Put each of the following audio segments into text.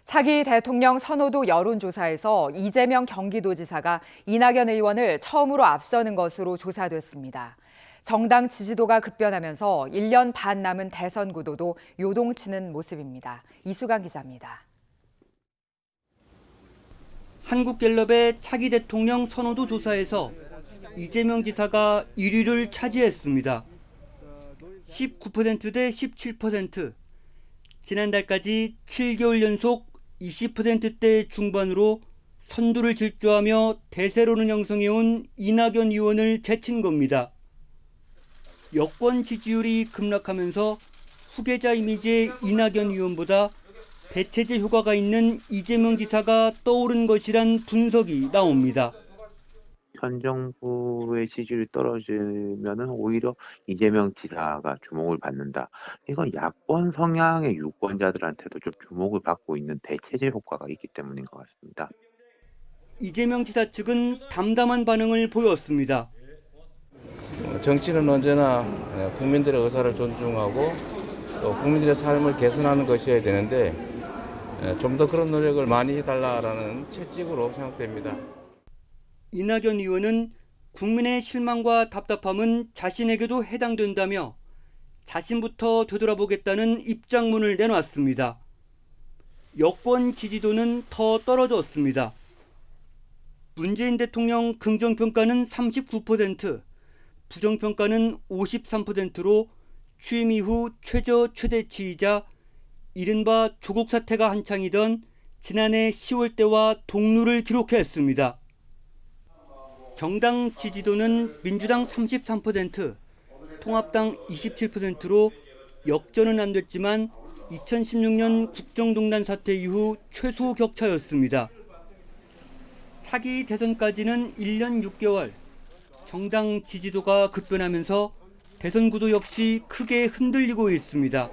차기 대통령 선호도 여론조사에서 이재명 경기도지사가 이낙연 의원을 처음으로 앞서는 것으로 조사됐습니다. 정당 지지도가 급변하면서 1년 반 남은 대선 구도도 요동치는 모습입니다. 이수강 기자입니다. 한국갤럽의 차기 대통령 선호도 조사에서 이재명 지사가 1위를 차지했습니다. 19% 대 17%. 지난달까지 7개월 연속 20%대 중반으로 선두를 질주하며 대세론을 형성해온 이낙연 의원을 제친 겁니다. 여권 지지율이 급락하면서 후계자 이미지의 이낙연 의원보다 대체제 효과가 있는 이재명 지사가 떠오른 것이란 분석이 나옵니다. 현 정부의 지지율이 떨어지면은 오히려 이재명 지사가 주목을 받는다. 이건 야권 성향의 유권자들한테도 좀 주목을 받고 있는 대체제 효과가 있기 때문인 것 같습니다. 이재명 지사 측은 담담한 반응을 보였습니다. 정치는 언제나 국민들의 의사를 존중하고 또 국민들의 삶을 개선하는 것이어야 되는데 좀 더 그런 노력을 많이 해달라는 채찍으로 생각됩니다. 이낙연 의원은 국민의 실망과 답답함은 자신에게도 해당된다며 자신부터 되돌아보겠다는 입장문을 내놨습니다. 여권 지지도는 더 떨어졌습니다. 문재인 대통령 긍정평가는 39%, 부정평가는 53%로 취임 이후 최저치이자 이른바 조국 사태가 한창이던 지난해 10월 때와 동률을 기록했습니다. 정당 지지도는 민주당 33%, 통합당 27%로 역전은 안 됐지만 2016년 국정농단 사태 이후 최소 격차였습니다. 차기 대선까지는 1년 6개월, 정당 지지도가 급변하면서 대선 구도 역시 크게 흔들리고 있습니다.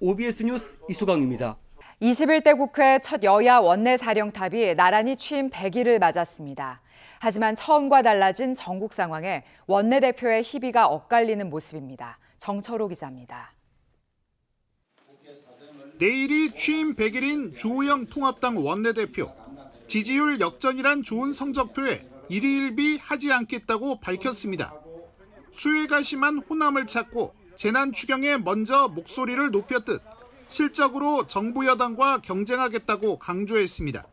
OBS 뉴스 이수강입니다. 21대 국회 첫 여야 원내사령탑이 나란히 취임 100일을 맞았습니다. 하지만 처음과 달라진 전국 상황에 원내대표의 희비가 엇갈리는 모습입니다. 정철호 기자입니다. 내일이 취임 100일인 주호영 통합당 원내대표. 지지율 역전이란 좋은 성적표에 일희일비하지 않겠다고 밝혔습니다. 수혜가 심한 호남을 찾고 재난 추경에 먼저 목소리를 높였듯 실적으로 정부 여당과 경쟁하겠다고 강조했습니다.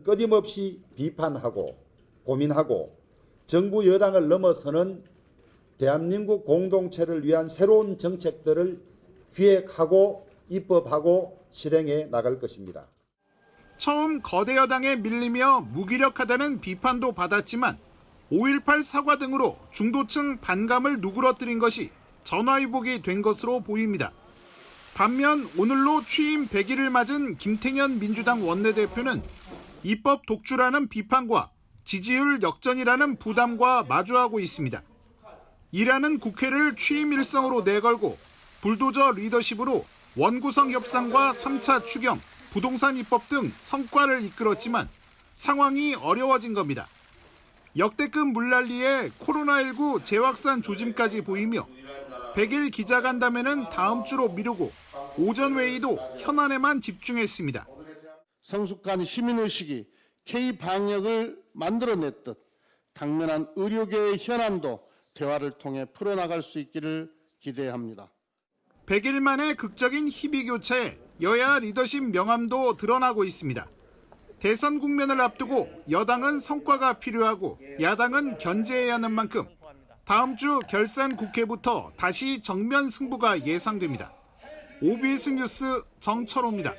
끊임없이 비판하고 고민하고 정부 여당을 넘어서는 대한민국 공동체를 위한 새로운 정책들을 기획하고 입법하고 실행해 나갈 것입니다. 처음 거대 여당에 밀리며 무기력하다는 비판도 받았지만 5.18 사과 등으로 중도층 반감을 누그러뜨린 것이 전화위복이 된 것으로 보입니다. 반면 오늘로 취임 100일을 맞은 김태년 민주당 원내대표는 입법 독주라는 비판과 지지율 역전이라는 부담과 마주하고 있습니다. 일하는 국회를 취임 일성으로 내걸고 불도저 리더십으로 원구성 협상과 3차 추경, 부동산 입법 등 성과를 이끌었지만 상황이 어려워진 겁니다. 역대급 물난리에 코로나19 재확산 조짐까지 보이며 100일 기자간담회는 다음 주로 미루고 오전 회의도 현안에만 집중했습니다. 성숙한 시민의식이 K-방역을 만들어냈듯 당면한 의료계의 현안도 대화를 통해 풀어나갈 수 있기를 기대합니다. 100일 만에 극적인 희비 교체에 여야 리더십 명암도 드러나고 있습니다. 대선 국면을 앞두고 여당은 성과가 필요하고 야당은 견제해야 하는 만큼 다음 주 결산 국회부터 다시 정면 승부가 예상됩니다. OBS 뉴스 정철호입니다.